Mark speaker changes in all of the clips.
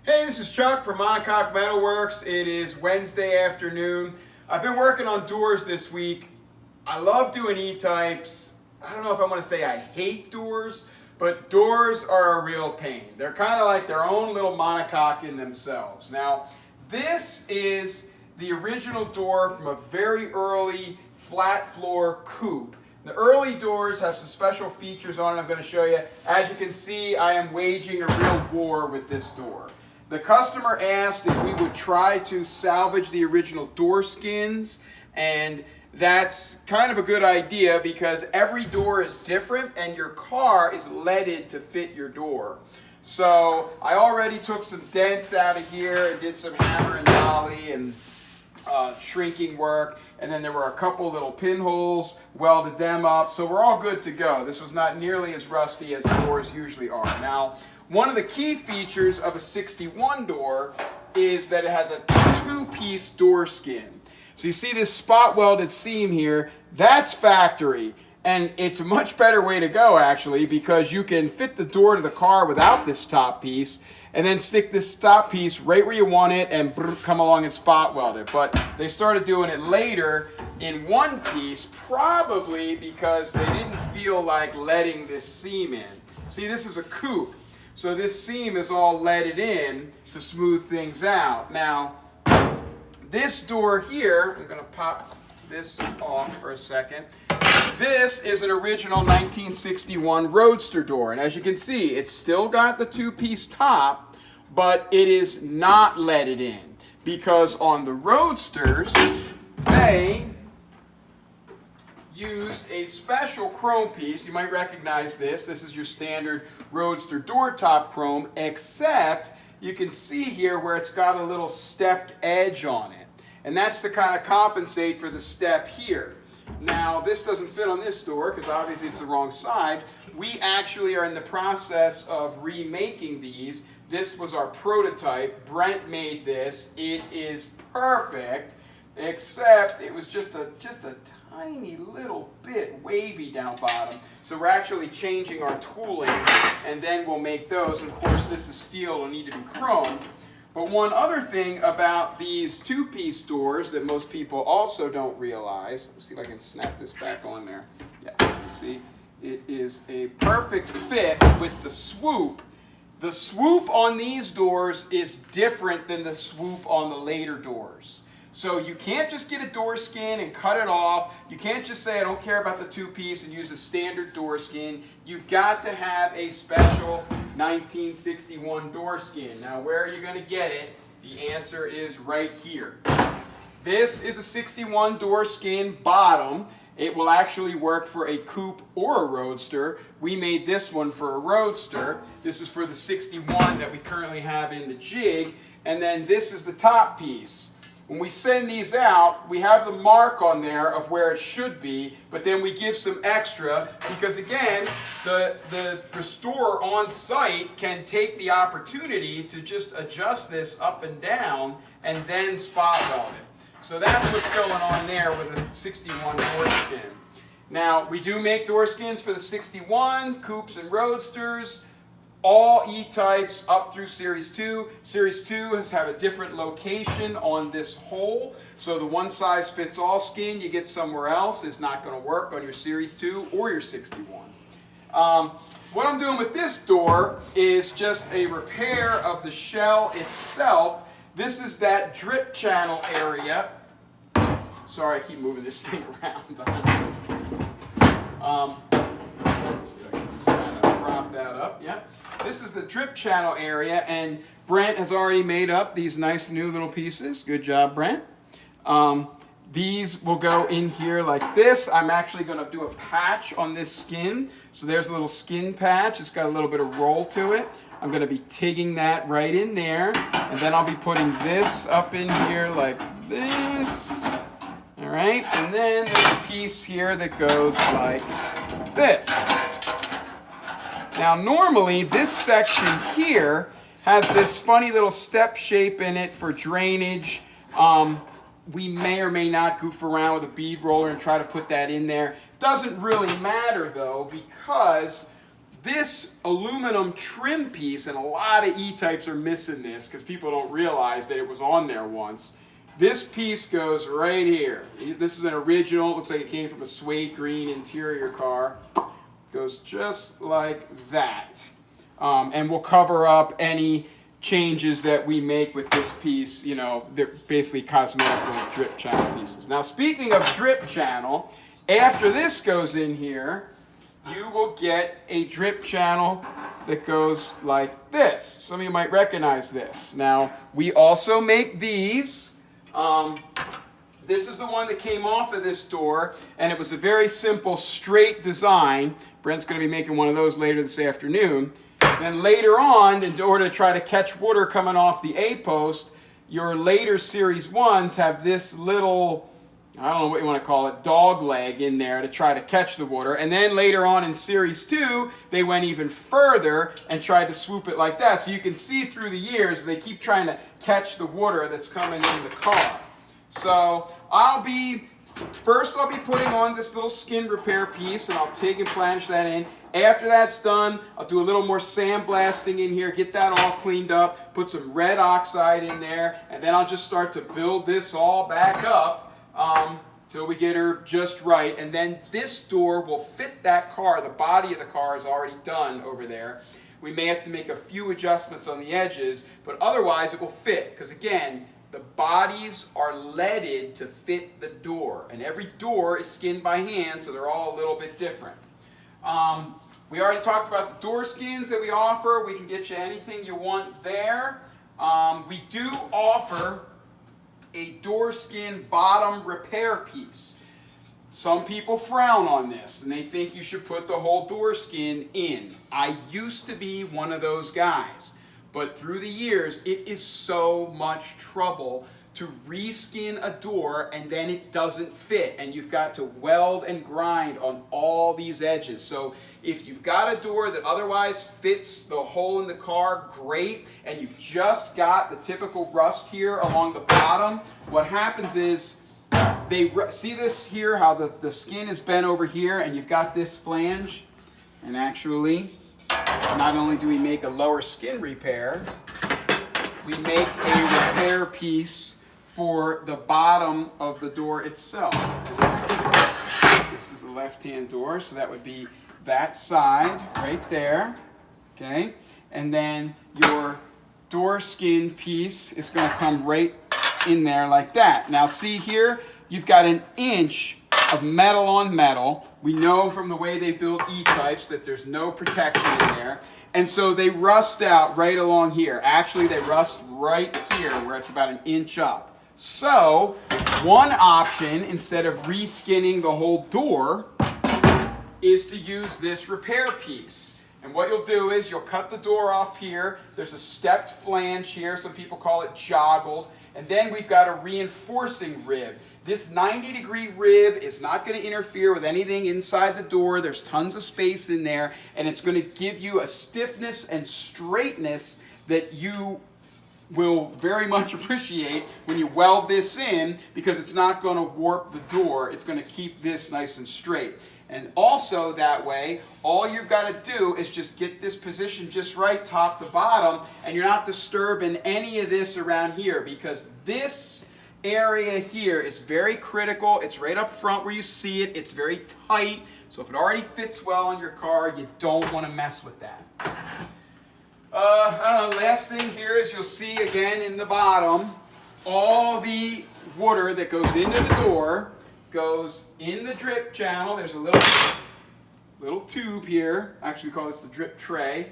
Speaker 1: Hey, this is Chuck from Monocoque Metalworks. It is Wednesday afternoon. I've been working on doors this week. I love doing E-types. I don't know if I want to say I hate doors, but doors are a real pain. They're kind of like their own little monocoque in themselves. Now, this is the original door from a very early flat floor coupe. The early doors have some special features on it I'm going to show you. As you can see, I am waging a real war with this door. The customer asked if we would try to salvage the original door skins, and that's kind of a good idea because every door is different and your car is leaded to fit your door. So I already took some dents out of here and did some hammer and dolly and shrinking work, and then there were a couple little pinholes, welded them up, so we're all good to go. This was not nearly as rusty as the doors usually are. Now, one of the key features of a 61 door is that it has a two-piece door skin. So you see this spot welded seam here, that's factory. And it's a much better way to go actually, because you can fit the door to the car without this top piece and then stick this top piece right where you want it and come along and spot weld it. But they started doing it later in one piece, probably because they didn't feel like letting this seam in. See, this is a coupe. So this seam is all leaded in to smooth things out. Now, this door here, I'm going to pop this off for a second. This is an original 1961 Roadster door. And as you can see, it's still got the two-piece top, but it is not leaded in. Because on the Roadsters, they used a special chrome piece. You might recognize this. This is your standard Roadster door top chrome, except you can see here where it's got a little stepped edge on it. And that's to kind of compensate for the step here. Now, this doesn't fit on this door because obviously it's the wrong side. We actually are in the process of remaking these. This was our prototype. Brent made this. It is perfect, except it was just a tiny little bit wavy down bottom. So we're actually changing our tooling, and then we'll make those. And of course, this is steel, it'll need to be chromed. But one other thing about these two-piece doors that most people also don't realize, let's see if I can snap this back on there. Yeah, you see, it is a perfect fit with the swoop. The swoop on these doors is different than the swoop on the later doors. So you can't just get a door skin and cut it off. You can't just say, I don't care about the two-piece and use a standard door skin. You've got to have a special 1961 door skin. Now, where are you going to get it? The answer is right here. This is a 61 door skin bottom. It will actually work for a coupe or a Roadster. We made this one for a Roadster. This is for the 61 that we currently have in the jig. And then this is the top piece. When we send these out, we have the mark on there of where it should be, but then we give some extra because, again, the store on site can take the opportunity to just adjust this up and down and then spot weld it. So that's what's going on there with a 61 door skin. Now, we do make door skins for the 61, coupes and Roadsters. All E-types up through Series 2. Series 2 has a different location on this hole, so the one-size-fits-all skin you get somewhere else is not going to work on your Series 2 or your 61. What I'm doing with this door is just a repair of the shell itself. This is that drip channel area. Sorry, I keep moving this thing around. Let's see if I can just kind of prop that up. Yeah. This is the drip channel area, and Brent has already made up these nice new little pieces. Good job, Brent. These will go in here like this. I'm actually going to do a patch on this skin. So there's a little skin patch. It's got a little bit of roll to it. I'm going to be tigging that right in there, and then I'll be putting this up in here like this. All right, and then there's a piece here that goes like this. Now, normally, this section here has this funny little step shape in it for drainage. We may or may not goof around with a bead roller and try to put that in there. Doesn't really matter, though, because this aluminum trim piece, and a lot of E-Types are missing this because people don't realize that it was on there once. This piece goes right here. This is an original. It looks like it came from a suede green interior car. Goes just like that. And we'll cover up any changes that we make with this piece. You know, they're basically cosmetic little drip channel pieces. Now, speaking of drip channel, after this goes in here, you will get a drip channel that goes like this. Some of you might recognize this. Now, we also make these. This is the one that came off of this door, and it was a very simple, straight design. Brent's going to be making one of those later this afternoon. Then later on, in order to try to catch water coming off the A-post, your later Series 1s have this little, I don't know what you want to call it, dog leg in there to try to catch the water. And then later on in Series 2, they went even further and tried to swoop it like that. So you can see through the years, they keep trying to catch the water that's coming in the car. So first I'll be putting on this little skin repair piece, and I'll TIG and plunge that in. After that's done, I'll do a little more sandblasting in here, get that all cleaned up, put some red oxide in there, and then I'll just start to build this all back up till we get her just right. And then this door will fit that car. The body of the car is already done over there. We may have to make a few adjustments on the edges, but otherwise it will fit. Because again, the bodies are leaded to fit the door. And every door is skinned by hand, so they're all a little bit different. We already talked about the door skins that we offer. We can get you anything you want there. We do offer a door skin bottom repair piece. Some people frown on this and they think you should put the whole door skin in. I used to be one of those guys, but through the years it is so much trouble to reskin a door and then it doesn't fit, and you've got to weld and grind on all these edges. So if you've got a door that otherwise fits the hole in the car great, and you've just got the typical rust here along the bottom, what happens is see this here, how the skin is bent over here, and you've got this flange, and actually not only do we make a lower skin repair, we make a repair piece for the bottom of the door itself. This is the left-hand door, so that would be that side right there, okay? And then your door skin piece is going to come right in there like that. Now see here, you've got an inch of metal on metal. We know from the way they build E-Types that there's no protection in there. And so they rust out right along here. Actually, they rust right here where it's about an inch up. So, one option, instead of reskinning the whole door, is to use this repair piece. And what you'll do is you'll cut the door off here. There's a stepped flange here. Some people call it joggled. And then we've got a reinforcing rib. This 90-degree rib is not going to interfere with anything inside the door. There's tons of space in there. And it's going to give you a stiffness and straightness that you will very much appreciate when you weld this in, because it's not going to warp the door. It's going to keep this nice and straight. And also that way, all you've got to do is just get this position just right, top to bottom, and you're not disturbing any of this around here, because this area here is very critical. It's right up front where you see it. It's very tight. So if it already fits well on your car, you don't want to mess with that. I don't know, last thing here is you'll see again in the bottom, all the water that goes into the door goes in the drip channel. There's a little tube here. Actually, we call this the drip tray.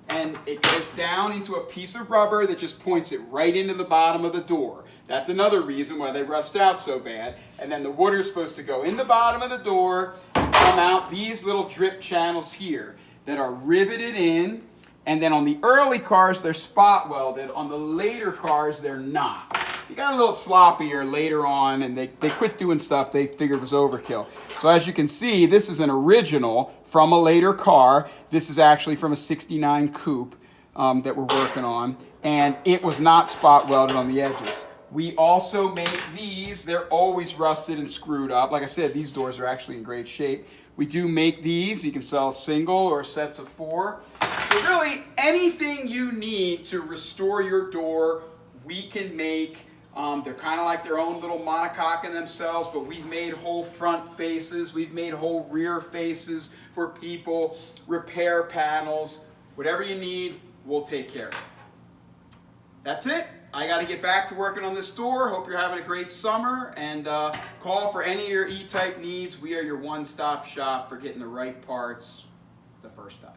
Speaker 1: And it goes down into a piece of rubber that just points it right into the bottom of the door. That's another reason why they rust out so bad. And then the water is supposed to go in the bottom of the door and come out these little drip channels here that are riveted in. And then on the early cars, they're spot welded. On the later cars, they're not. You got a little sloppier later on, and they quit doing stuff they figured was overkill. So as you can see, this is an original from a later car. This is actually from a 69 coupe that we're working on. And it was not spot welded on the edges. We also make these. They're always rusted and screwed up. Like I said, these doors are actually in great shape. We do make these. You can sell single or sets of 4. So really, anything you need to restore your door, we can make. They're kind of like their own little monocoque in themselves, but we've made whole front faces. We've made whole rear faces for people, repair panels. Whatever you need, we'll take care of it. That's it. I got to get back to working on this door. Hope you're having a great summer, and call for any of your E-Type needs. We are your one-stop shop for getting the right parts the first time.